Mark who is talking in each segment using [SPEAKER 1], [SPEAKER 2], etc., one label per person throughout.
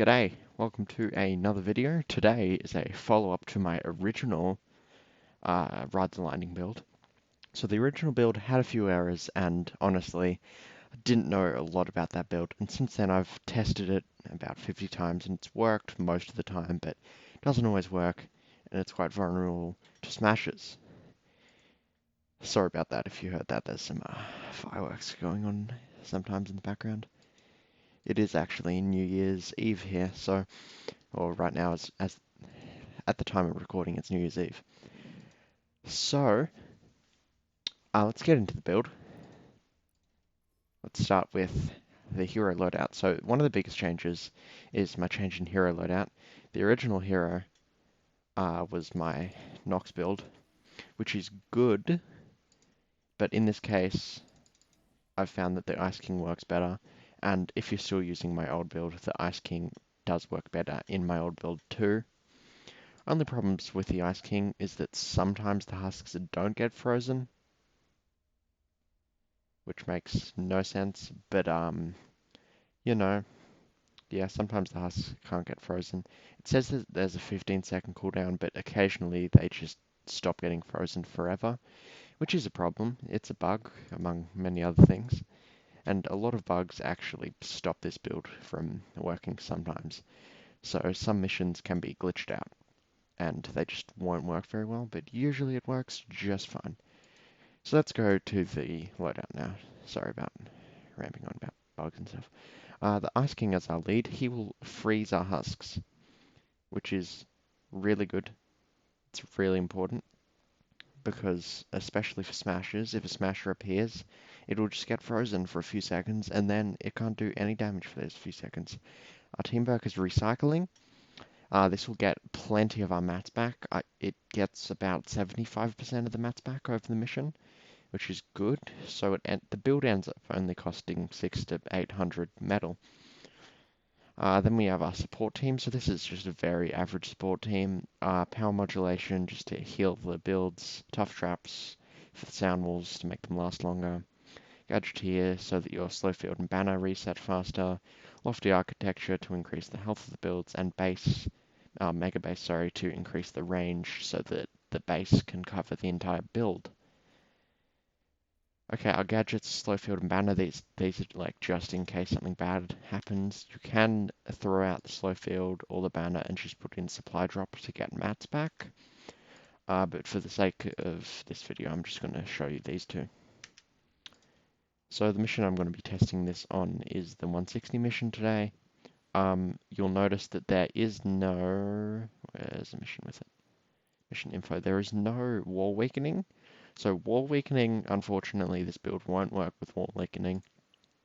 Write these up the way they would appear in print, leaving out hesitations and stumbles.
[SPEAKER 1] G'day, welcome to another video. Today is a follow-up to my original Ride the Lightning build. So the original build had a few errors and honestly, I didn't know a lot about that build. And since then I've tested it about 50 times and it's worked most of the time, but it doesn't always work and it's quite vulnerable to smashes. Sorry about that if you heard that. There's some fireworks going on sometimes in the background. It is actually New Year's Eve here, so, or right now as at the time of recording, it's New Year's Eve. So, let's get into the build. Let's start with the hero loadout. So, one of the biggest changes is my change in hero loadout. The original hero was my Nox build, which is good, but in this case, I've found that the Ice King works better, and if you're still using my old build, the Ice King does work better in my old build too. Only problems with the Ice King is that sometimes the husks don't get frozen, which makes no sense, but you know, yeah, sometimes the husks can't get frozen. It says that there's a 15-second cooldown, but occasionally they just stop getting frozen forever, which is a problem. It's a bug, among many other things, and a lot of bugs actually stop this build from working sometimes. So some missions can be glitched out, and they just won't work very well, but usually it works just fine. So let's go to the loadout now. Sorry about ramping on about bugs and stuff. The Ice King as our lead, he will freeze our husks, which is really good. It's really important because, especially for smashers, if a smasher appears, it will just get frozen for a few seconds and then it can't do any damage for those few seconds. Our teamwork is recycling. This will get plenty of our mats back. It gets about 75% of the mats back over the mission, which is good. So the build ends up only costing 600 to 800 metal. Then we have our support team. So this is just a very average support team. Power modulation just to heal the builds. Tough traps for the sound walls to make them last longer. Gadgeteer so that your slow field and banner reset faster. Lofty architecture to increase the health of the builds. And base, mega base, sorry, to increase the range so that the base can cover the entire build. Okay, our gadgets, slow field and banner, these are like just in case something bad happens. You can throw out the slow field or the banner and just put in supply drop to get mats back. But for the sake of this video, I'm just going to show you these two. So the mission I'm going to be testing this on is the 160 mission today. You'll notice that there is no... Where's the mission with it? Mission info. There is no wall weakening. So wall weakening, unfortunately, this build won't work with wall weakening.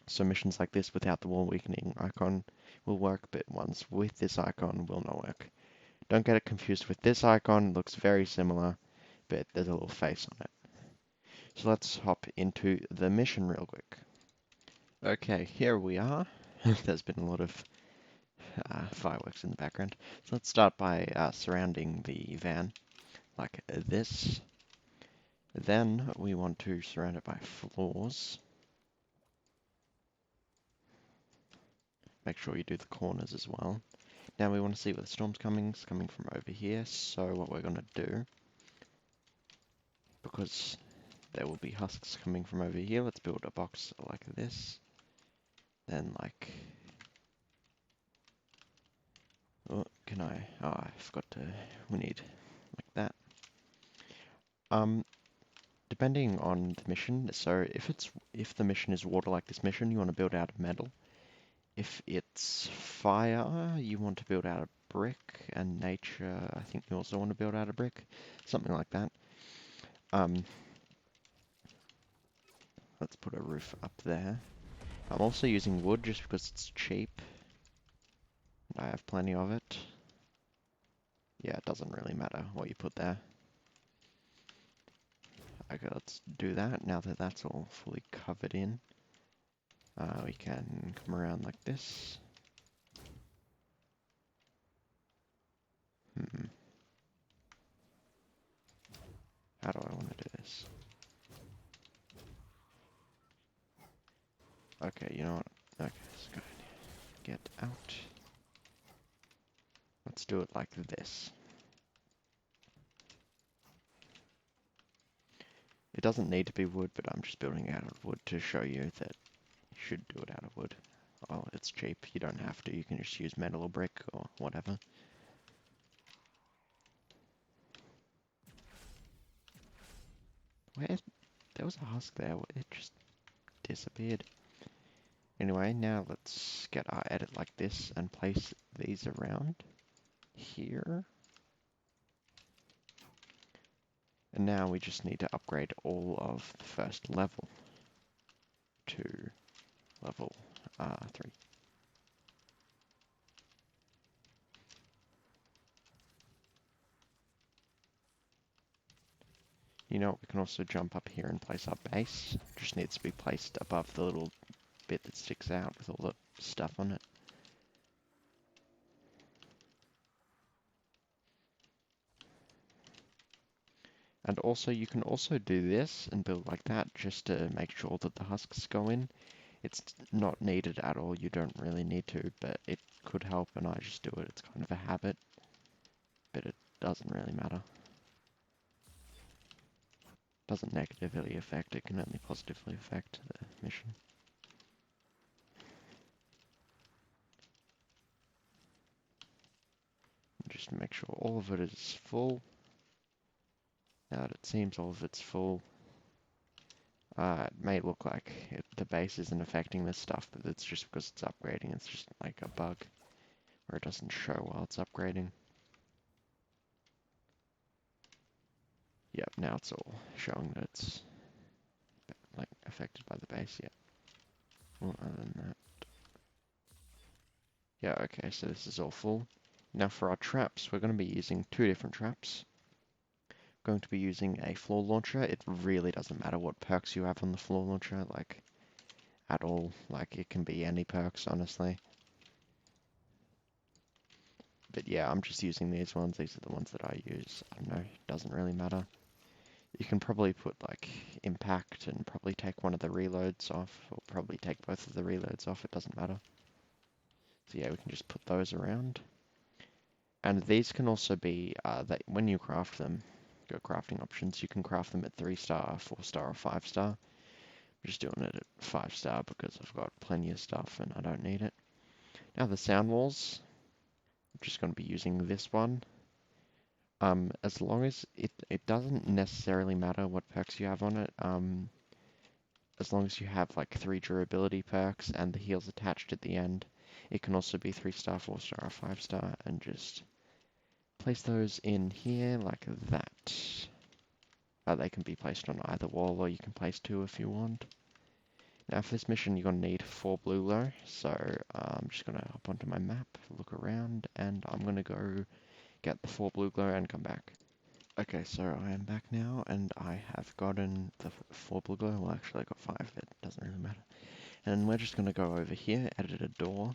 [SPEAKER 1] So missions like this without the wall weakening icon will work, but ones with this icon will not work. Don't get it confused with this icon. It looks very similar, but there's a little face on it. So let's hop into the mission real quick. Okay, here we are. There's been a lot of fireworks in the background. So let's start by surrounding the van like this. Then we want to surround it by floors. Make sure you do the corners as well. Now we want to see where the storm's coming. It's coming from over here. So what we're going to do, because there will be husks coming from over here, let's build a box like this. Then like... Oh, can I... Oh, I forgot to... We need like that. Depending on the mission, so if the mission is water like this mission, you want to build out of metal. If it's fire, you want to build out of brick, and nature, I think you also want to build out of brick, something like that. Let's put a roof up there. I'm also using wood just because it's cheap. I have plenty of it. Yeah, it doesn't really matter what you put there. Okay, let's do that. Now that that's all fully covered in, we can come around like this. How do I want to do this? Okay, you know what? Okay, let's go get out. let's do it like this. It doesn't need to be wood, but I'm just building it out of wood to show you that you should do it out of wood. Oh, it's cheap. You don't have to. You can just use metal or brick or whatever. Where? There was a husk there. It just disappeared. Anyway, now let's get our edit like this and place these around here. And now we just need to upgrade all of the first level to level 3. You know what, we can also jump up here and place our base. Just needs to be placed above the little bit that sticks out with all the stuff on it. And also, you can also do this and build like that just to make sure that the husks go in. It's not needed at all, you don't really need to, but it could help and I just do it. It's kind of a habit, but it doesn't really matter. Doesn't negatively affect, it can only positively affect the mission. Just make sure all of it is full. Now that it seems all of it's full, it may look like the base isn't affecting this stuff, but it's just because it's upgrading. It's just like a bug where it doesn't show while it's upgrading. Yep, now it's all showing that it's like affected by the base. Yeah. Well, other than that, yeah. Okay, so this is all full. Now for our traps, we're going to be using 2 different traps. Going to be using a floor launcher. It really doesn't matter what perks you have on the floor launcher, like at all. Like it can be any perks, honestly. But yeah, I'm just using these ones. These are the ones that I use. I don't know, it doesn't really matter. You can probably put like impact and probably take one of the reloads off, or probably take both of the reloads off, it doesn't matter. So yeah, we can just put those around. And these can also be, that when you craft them, go crafting options, you can craft them at 3-star, 4-star, or 5-star. I'm just doing it at 5-star because I've got plenty of stuff and I don't need it. Now the sound walls, I'm just going to be using this one. As long as it doesn't necessarily matter what perks you have on it, as long as you have like 3 durability perks and the heals attached at the end. It can also be 3-star, 4-star, or 5-star, and just place those in here like that. They can be placed on either wall, or you can place 2 if you want. Now for this mission you're going to need 4 blue glow, so I'm just going to hop onto my map, look around, and I'm going to go get the 4 blue glow and come back. Okay, so I am back now, and I have gotten the 4 blue glow. Well, actually I got 5, it doesn't really matter. And we're just going to go over here, edit a door,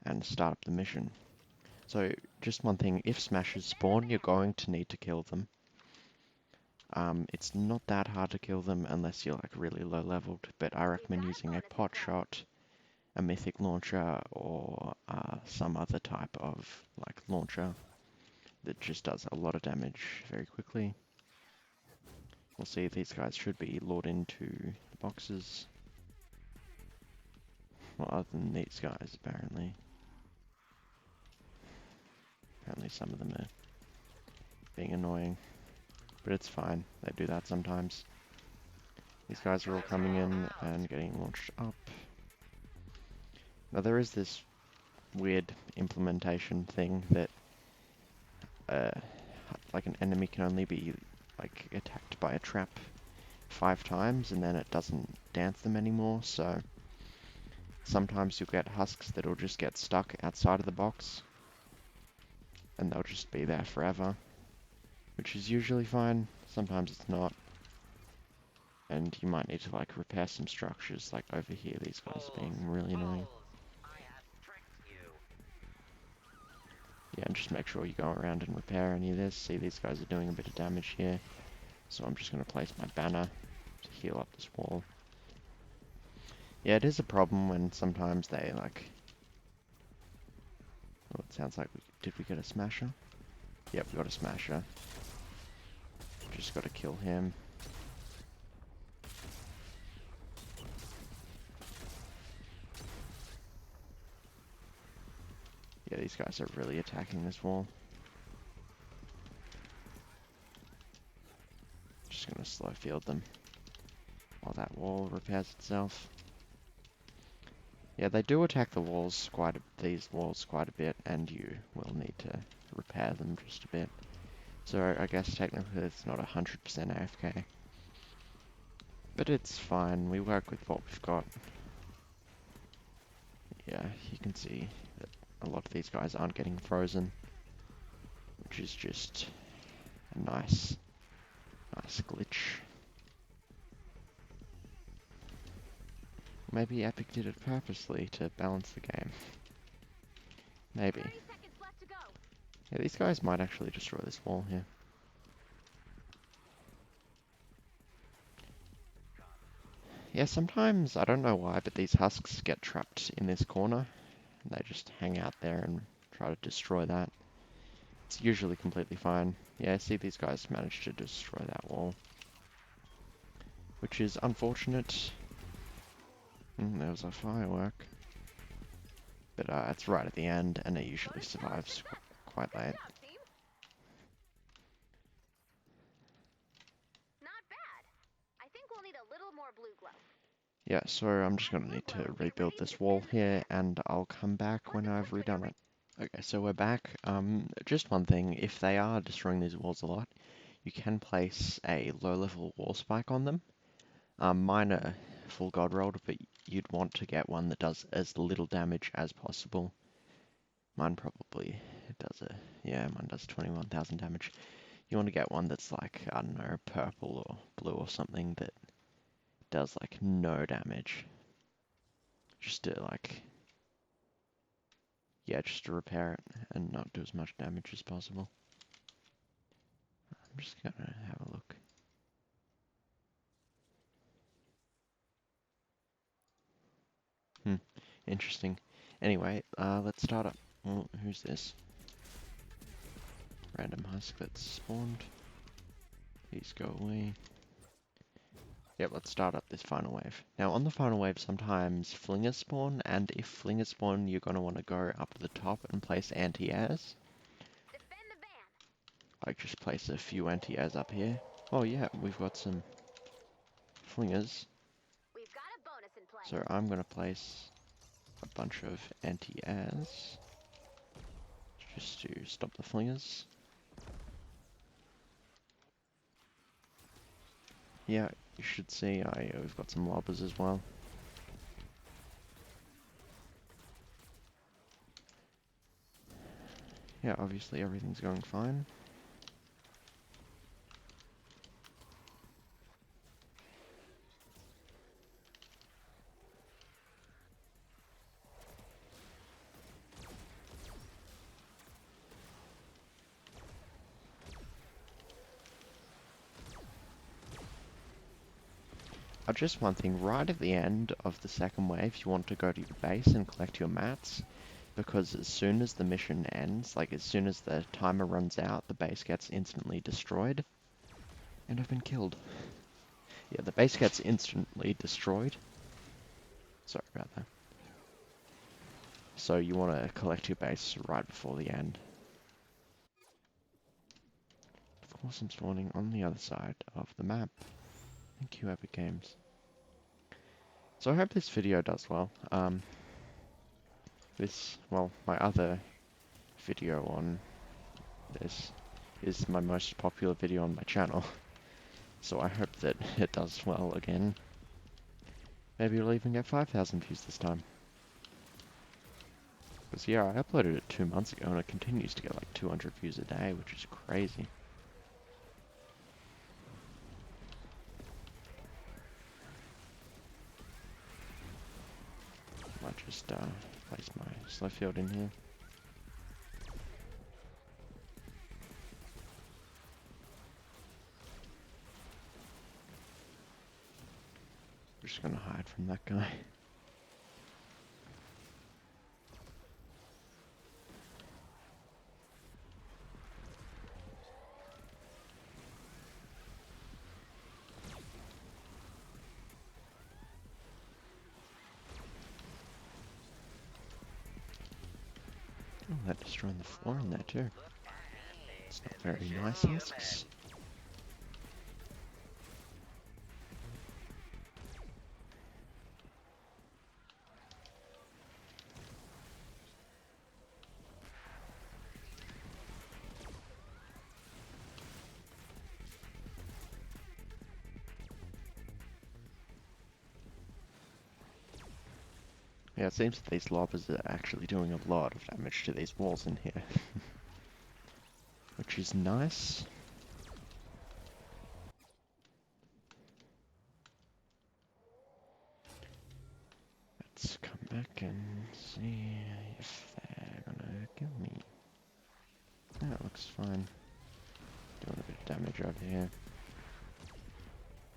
[SPEAKER 1] and start up the mission. So, just one thing, if smashes spawn, you're going to need to kill them. It's not that hard to kill them unless you're like really low leveled, but I recommend using a pot shot, a mythic launcher, or some other type of like launcher that just does a lot of damage very quickly. We'll see, these guys should be lured into the boxes. Well, other than these guys, apparently. Apparently some of them are being annoying. But it's fine, they do that sometimes. These guys are all coming in and getting launched up. Now there is this weird implementation thing that like an enemy can only be like attacked by a trap 5 times and then it doesn't dance them anymore, so sometimes you'll get husks that'll just get stuck outside of the box and they'll just be there forever, which is usually fine. Sometimes it's not, and you might need to like repair some structures. Like over here, these guys are being really annoying. Yeah, and just make sure you go around and repair any of this. See, these guys are doing a bit of damage here, so I'm just going to place my banner to heal up this wall. Yeah, it is a problem when sometimes they like... Sounds like did we get a smasher? Yep, we got a smasher. Just gotta kill him. Yeah, these guys are really attacking this wall. Just gonna slow field them while that wall repairs itself. Yeah, they do attack the walls these walls quite a bit, and you will need to repair them just a bit. So I guess technically it's not 100% AFK. But it's fine, we work with what we've got. Yeah, you can see that a lot of these guys aren't getting frozen, which is just a nice glitch. Maybe Epic did it purposely to balance the game. Maybe. Yeah, these guys might actually destroy this wall here. Yeah, sometimes, I don't know why, but these husks get trapped in this corner. And they just hang out there and try to destroy that. It's usually completely fine. Yeah, see, these guys managed to destroy that wall. Which is unfortunate. There was a firework. But it's right at the end, and it usually survives quite late. Yeah, so I'm just gonna need to rebuild this wall here, and I'll come back when I've redone it. Okay, so we're back. Just one thing, if they are destroying these walls a lot, you can place a low-level wall spike on them. Mine are full god rolled, but you'd want to get one that does as little damage as possible. Mine probably mine does 21,000 damage. You want to get one that's like, I don't know, purple or blue or something that does like no damage. Just to just to repair it and not do as much damage as possible. I'm just gonna have a look. Interesting. Anyway, let's start up. Oh, who's this? Random husk that's spawned. Please go away. Yep, let's start up this final wave. Now, on the final wave, sometimes flingers spawn, and if flingers spawn, you're gonna want to go up to the top and place anti-airs. Like, just place a few anti-airs up here. Oh yeah, we've got some flingers. So I'm gonna place a bunch of anti-airs just to stop the flingers. Yeah, you should see we've got some lobbers as well. Yeah, obviously everything's going fine. Just one thing, right at the end of the second wave, you want to go to your base and collect your mats, because as soon as the mission ends, like as soon as the timer runs out, the base gets instantly destroyed. And I've been killed. Yeah, the base gets instantly destroyed. Sorry about that. So you want to collect your base right before the end. Of course I'm spawning on the other side of the map. Thank you, Epic Games. So I hope this video does well. My other video on this is my most popular video on my channel. So I hope that it does well again. Maybe it'll even get 5,000 views this time. Because yeah, I uploaded it 2 months ago and it continues to get like 200 views a day, which is crazy. Might just place my slow field in here. We're just gonna hide from that guy. Oh, they're destroying the floor in there too. It's not very nice, husks. Yeah, it seems that these lobbers are actually doing a lot of damage to these walls in here. Which is nice. Let's come back and see if they're gonna kill me. That looks fine. Doing a bit of damage over here.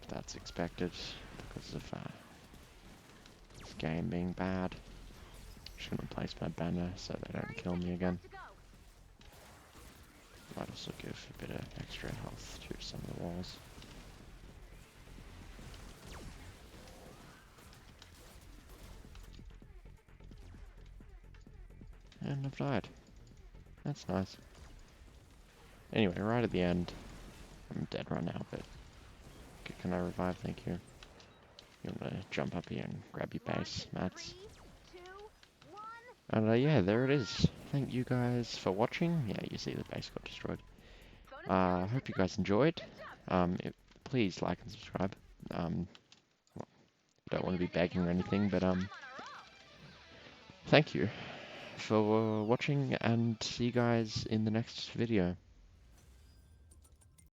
[SPEAKER 1] That's expected because of this game being bad. Just gonna place my banner so they don't kill me again. Might also give a bit of extra health to some of the walls. And I've died. That's nice. Anyway, right at the end, I'm dead right now, but can I revive? Thank you. You want to jump up here and grab your base, Mats. And yeah, there it is. Thank you guys for watching. Yeah, you see the base got destroyed. I hope you guys enjoyed. Please like and subscribe. Well, don't want to be begging or anything, but thank you for watching, and see you guys in the next video.